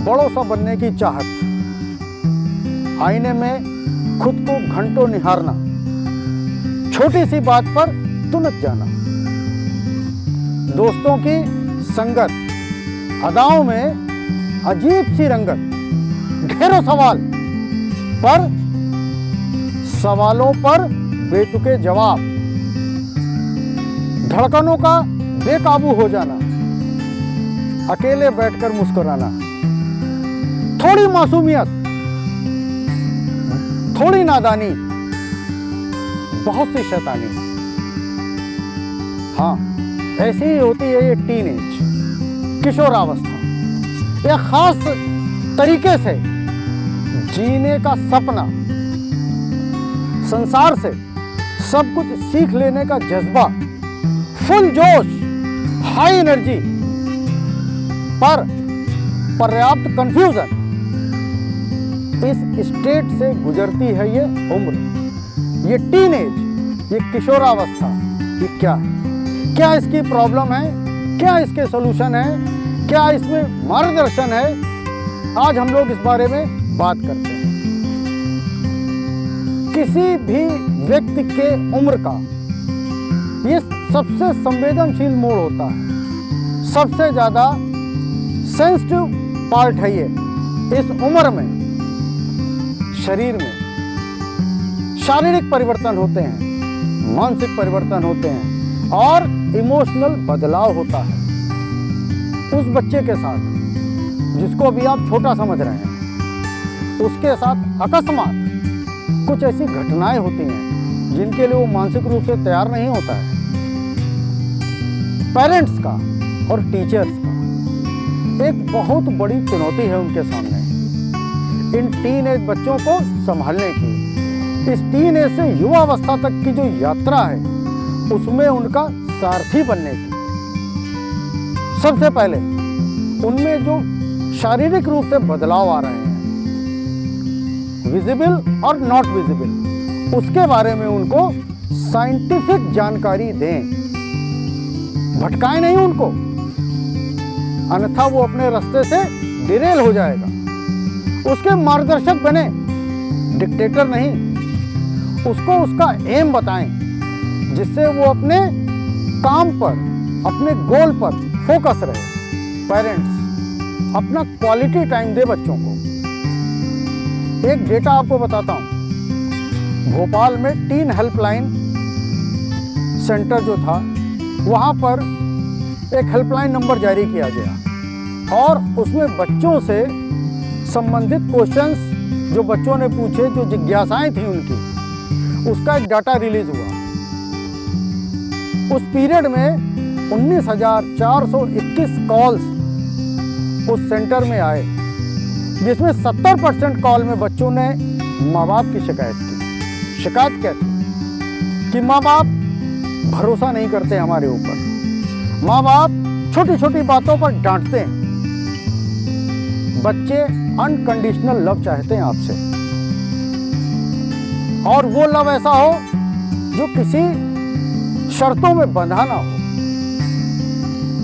बड़ों सा बनने की चाहत, आईने में खुद को घंटों निहारना, छोटी सी बात पर तुनक जाना, दोस्तों की संगत, अदाओं में अजीब सी रंगत, ढेरों सवाल पर सवालों पर बेतुके जवाब, धड़कनों का बेकाबू हो जाना, अकेले बैठकर मुस्कुराना, थोड़ी मासूमियत, थोड़ी नादानी, बहुत सी शैतानी। हाँ, ऐसी ही होती है ये टीनेज, किशोरावस्था। एक खास तरीके से जीने का सपना, संसार से सब कुछ सीख लेने का जज्बा, फुल जोश, हाई एनर्जी, पर पर्याप्त कंफ्यूजन। इस स्टेट से गुजरती है ये उम्र, ये टीनेज, ये किशोरावस्था। ये क्या है? क्या इसकी प्रॉब्लम है? क्या इसके सॉल्यूशन है? क्या इसमें मार्गदर्शन है? आज हम लोग इस बारे में बात करते हैं। किसी भी व्यक्ति के उम्र का ये सबसे संवेदनशील मोड़ होता है, सबसे ज़्यादा सेंसिटिव पार्ट है ये। इस उम्र में शरीर में शारीरिक परिवर्तन होते हैं, मानसिक परिवर्तन होते हैं और इमोशनल बदलाव होता है। उस बच्चे के साथ जिसको अभी आप छोटा समझ रहे हैं, उसके साथ अकस्मात कुछ ऐसी घटनाएं होती हैं जिनके लिए वो मानसिक रूप से तैयार नहीं होता है। पेरेंट्स का और टीचर्स का एक बहुत बड़ी चुनौती है उनके सामने, इन टीनेज बच्चों को संभालने की। इस टीनेज से युवावस्था तक की जो यात्रा है, उसमें उनका सारथी बनने की। सबसे पहले उनमें जो शारीरिक रूप से बदलाव आ रहे हैं, विजिबल और नॉट विजिबल, उसके बारे में उनको साइंटिफिक जानकारी दें। भटकाएं नहीं उनको, अन्यथा वो अपने रास्ते से डिरेल हो जाएगा। उसके मार्गदर्शक बने, डिक्टेटर नहीं। उसको उसका एम बताएं, जिससे वो अपने काम पर, अपने गोल पर फोकस रहे। पेरेंट्स अपना क्वालिटी टाइम दे बच्चों को। एक डेटा आपको बताता हूँ, भोपाल में टीन हेल्पलाइन सेंटर जो था, वहाँ पर एक हेल्पलाइन नंबर जारी किया गया और उसमें बच्चों से संबंधित क्वेश्चंस जो बच्चों ने पूछे, जो जिज्ञासाएं थी उनकी, उसका एक डाटा रिलीज हुआ। उस पीरियड में 19,421 कॉल्स उस सेंटर में आए, जिसमें 70% कॉल में बच्चों ने माँ बाप की शिकायत की। शिकायत क्या थी कि माँ बाप भरोसा नहीं करते हमारे ऊपर, माँ बाप छोटी छोटी बातों पर डांटते हैं। बच्चे अनकंडीशनल लव चाहते हैं आपसे, और वो लव ऐसा हो जो किसी शर्तों में बंधा ना हो।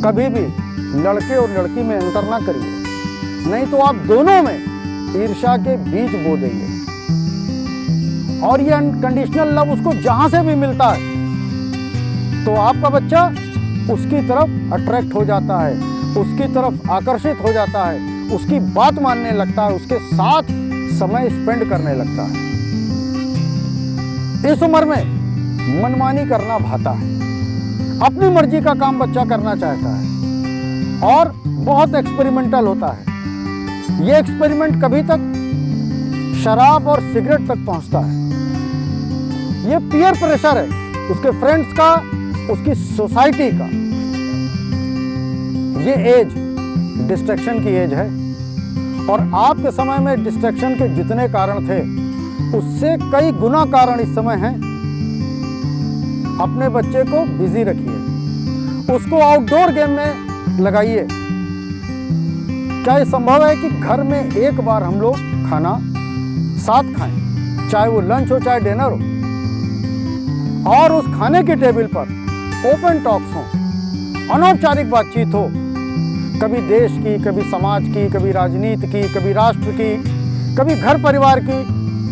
कभी भी लड़के और लड़की में अंतर ना करिए, नहीं तो आप दोनों में ईर्ष्या के बीज बो देंगे। और ये अनकंडीशनल लव उसको जहां से भी मिलता है, तो आपका बच्चा उसकी तरफ अट्रैक्ट हो जाता है, उसकी तरफ आकर्षित हो जाता है, उसकी बात मानने लगता है, उसके साथ समय स्पेंड करने लगता है। इस उम्र में मनमानी करना भाता है, अपनी मर्जी का काम बच्चा करना चाहता है और बहुत एक्सपेरिमेंटल होता है। ये एक्सपेरिमेंट कभी तक शराब और सिगरेट तक पहुंचता है। ये पीयर प्रेशर है, उसके फ्रेंड्स का, उसकी सोसाइटी का। ये एज डिस्ट्रैक्शन की एज है, और आपके समय में डिस्ट्रैक्शन के जितने कारण थे, उससे कई गुना कारण इस समय हैं। अपने बच्चे को बिजी रखिए, उसको आउटडोर गेम में लगाइए। क्या ये संभव है कि घर में एक बार हम लोग खाना साथ खाएं, चाहे वो लंच हो चाहे डिनर हो, और उस खाने के टेबल पर ओपन टॉक्स हो, अनौपचारिक बातचीत हो, कभी देश की, कभी समाज की, कभी राजनीति की, कभी राष्ट्र की, कभी घर परिवार की,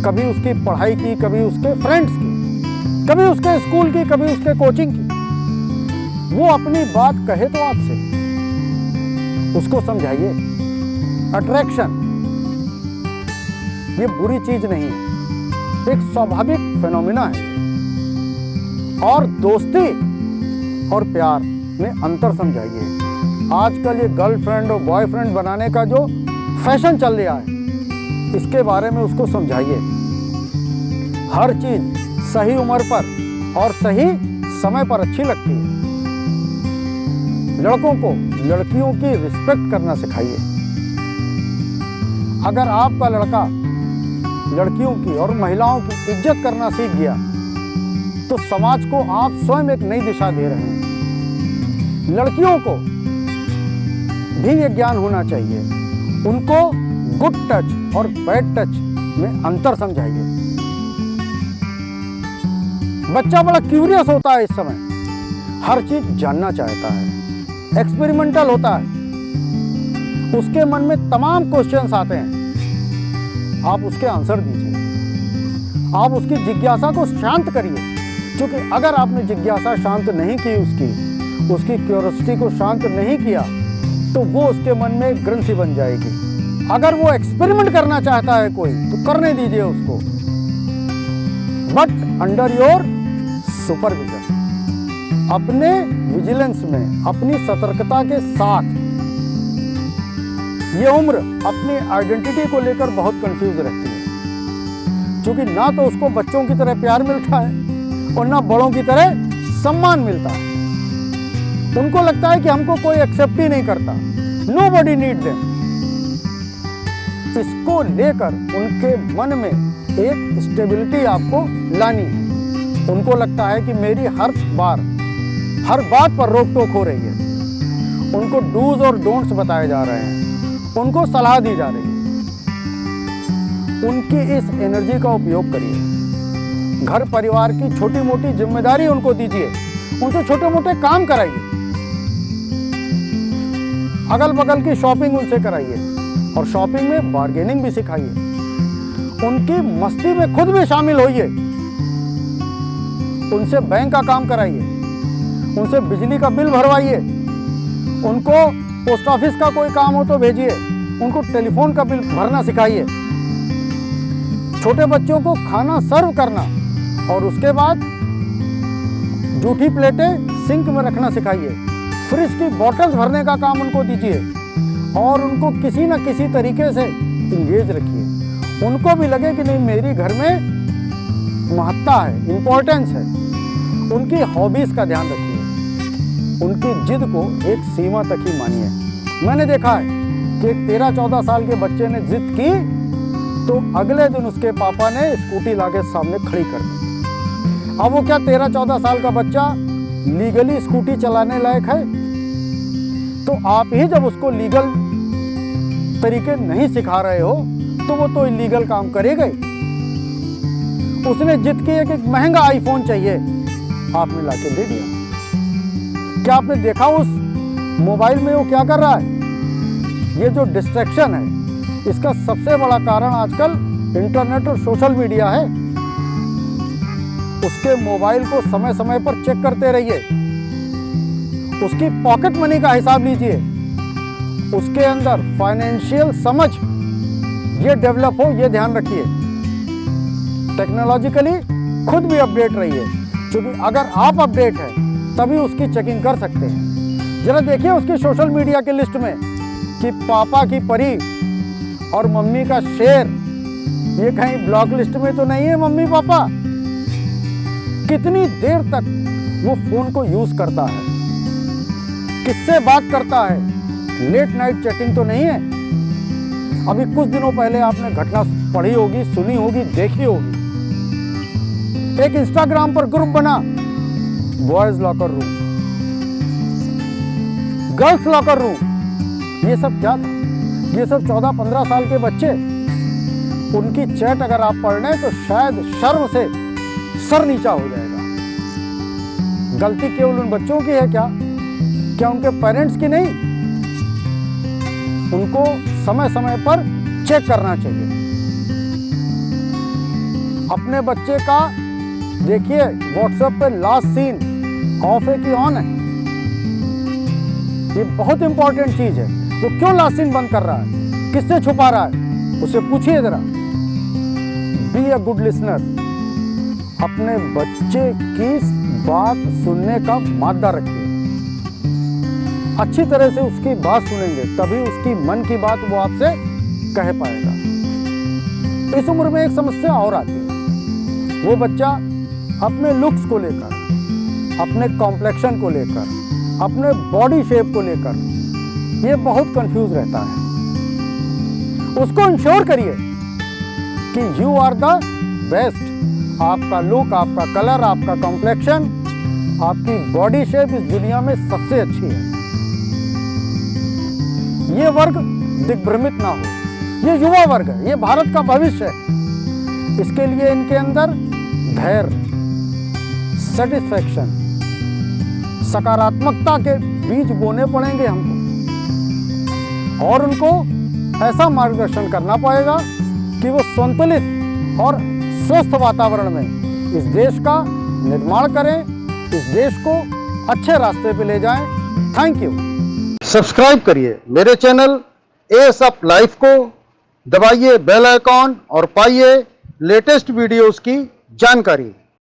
कभी उसकी पढ़ाई की, कभी उसके फ्रेंड्स की, कभी उसके स्कूल की, कभी उसके कोचिंग की। वो अपनी बात कहे तो आपसे उसको समझाइए। अट्रैक्शन ये बुरी चीज नहीं है, एक स्वाभाविक फिनोमिना है। और दोस्ती और प्यार में अंतर समझाइए। आजकल ये गर्लफ्रेंड और बॉयफ्रेंड बनाने का जो फैशन चल रहा है, इसके बारे में उसको समझाइए। हर चीज सही उम्र पर और सही समय पर अच्छी लगती है। लड़कों को लड़कियों की रिस्पेक्ट करना सिखाइए। अगर आपका लड़का लड़कियों की और महिलाओं की इज्जत करना सीख गया तो समाज को आप स्वयं एक नई दिशा दे रहे हैं। लड़कियों को भी ये ज्ञान होना चाहिए। उनको गुड टच और बैड टच में अंतर समझाइए। बच्चा बड़ा क्यूरियस होता है इस समय, हर चीज जानना चाहता है, एक्सपेरिमेंटल होता है, उसके मन में तमाम क्वेश्चंस आते हैं। आप उसके आंसर दीजिए, आप उसकी जिज्ञासा को शांत करिए। क्योंकि अगर आपने जिज्ञासा शांत नहीं की, उसकी क्यूरियोसिटी को शांत नहीं किया, तो वो उसके मन में ग्रंथि बन जाएगी। अगर वो एक्सपेरिमेंट करना चाहता है कोई, तो करने दीजिए उसको, बट अंडर योर सुपरविजन, अपने विजिलेंस में, अपनी सतर्कता के साथ। ये उम्र अपनी आइडेंटिटी को लेकर बहुत कंफ्यूज रहती है, क्योंकि ना तो उसको बच्चों की तरह प्यार मिलता है और ना बड़ों की तरह सम्मान मिलता है। उनको लगता है कि हमको कोई एक्सेप्ट ही नहीं करता, नोबडी नीड देम। इसको लेकर उनके मन में एक स्टेबिलिटी आपको लानी है। उनको लगता है कि मेरी हर बात पर रोक टोक हो रही है। उनको डूज और डोंट्स बताए जा रहे हैं, उनको सलाह दी जा रही है। उनकी इस एनर्जी का उपयोग करिए। घर परिवार की छोटी मोटी जिम्मेदारी उनको दीजिए, उनसे छोटे मोटे काम कराइए, अगल बगल की शॉपिंग उनसे कराइए और शॉपिंग में बार्गेनिंग भी सिखाइए। उनकी मस्ती में खुद भी शामिल होइए। उनसे बैंक का काम कराइए, उनसे बिजली का बिल भरवाइए, उनको पोस्ट ऑफिस का कोई काम हो तो भेजिए, उनको टेलीफोन का बिल भरना सिखाइए। छोटे बच्चों को खाना सर्व करना और उसके बाद जूठी प्लेटें सिंक में रखना सिखाइए। फ्रिज की बॉटल्स भरने का काम उनको दीजिए और उनको किसी न किसी तरीके से इंगेज रखिए। उनको भी लगे कि नहीं, मेरी घर में महत्ता है, इम्पोर्टेंस है। उनकी हॉबीज का ध्यान रखिए। उनकी जिद को एक सीमा तक ही मानिए। मैंने देखा है कि एक 13-14 साल के बच्चे ने जिद की तो अगले दिन उसके पापा ने स्कूटी लाके सामने खड़ी कर दी। अब वो क्या 13-14 साल का बच्चा लीगली स्कूटी चलाने लायक है? तो आप ही जब उसको लीगल तरीके नहीं सिखा रहे हो तो वो तो इलीगल काम करेगा ही। उसने जिद की है कि महंगा आईफोन चाहिए, आपने लाके दे दिया। क्या आपने देखा उस मोबाइल में वो क्या कर रहा है? ये जो डिस्ट्रैक्शन है, इसका सबसे बड़ा कारण आजकल इंटरनेट और सोशल मीडिया है। उसके मोबाइल को समय समय पर चेक करते रहिए। उसकी पॉकेट मनी का हिसाब लीजिए। उसके अंदर फाइनेंशियल समझ ये डेवलप हो, ये ध्यान रखिए। टेक्नोलॉजिकली खुद भी अपडेट रहिए, क्योंकि अगर आप अपडेट हैं तभी उसकी चेकिंग कर सकते हैं। जरा देखिए उसकी सोशल मीडिया की लिस्ट में कि पापा की परी और मम्मी का शेर, ये कहीं ब्लॉक लिस्ट में तो नहीं है मम्मी पापा? कितनी देर तक वो फोन को यूज करता है, किससे बात करता है, लेट नाइट चैटिंग तो नहीं है? अभी कुछ दिनों पहले आपने घटना पढ़ी होगी, सुनी होगी, देखी होगी। एक इंस्टाग्राम पर ग्रुप बना, boys locker room, girls locker room. ये सब क्या था? ये सब 14-15 साल के बच्चे, उनकी चैट अगर आप पढ़ लें तो शायद शर्म से सर नीचा हो जाएगा। गलती केवल उन बच्चों की है क्या? क्या उनके पेरेंट्स की नहीं? उनको समय समय पर चेक करना चाहिए। अपने बच्चे का देखिए व्हाट्सएप पे लास्ट सीन ऑफ है कि ऑन है, ये बहुत इंपॉर्टेंट चीज है। वो क्यों लास्ट सीन बंद कर रहा है, किससे छुपा रहा है, उसे पूछिए जरा। बी अ गुड लिसनर, अपने बच्चे की बात सुनने का मादा रखिए। अच्छी तरह से उसकी बात सुनेंगे तभी उसकी मन की बात वो आपसे कह पाएगा। इस उम्र में एक समस्या और आती है, वो बच्चा अपने लुक्स को लेकर, अपने कॉम्प्लेक्शन को लेकर, अपने बॉडी शेप को लेकर ये बहुत कंफ्यूज रहता है। उसको इंश्योर करिए कि यू आर द बेस्ट। आपका लुक, आपका कलर, आपका कॉम्प्लेक्शन, आपकी बॉडी शेप इस दुनिया में सबसे अच्छी है। ये वर्ग दिग्भ्रमित ना हो, ये युवा वर्ग है, ये भारत का भविष्य है। इसके लिए इनके अंदर धैर्य, सेटिस्फैक्शन, सकारात्मकता के बीज बोने पड़ेंगे हमको, और उनको ऐसा मार्गदर्शन करना पड़ेगा कि वो संतुलित और स्वस्थ वातावरण में इस देश का निर्माण करें, इस देश को अच्छे रास्ते पे ले जाएं। Thank you. सब्सक्राइब करिए मेरे चैनल एएसएफ लाइफ को, दबाइए बेल आइकॉन और पाइए लेटेस्ट वीडियोस की जानकारी।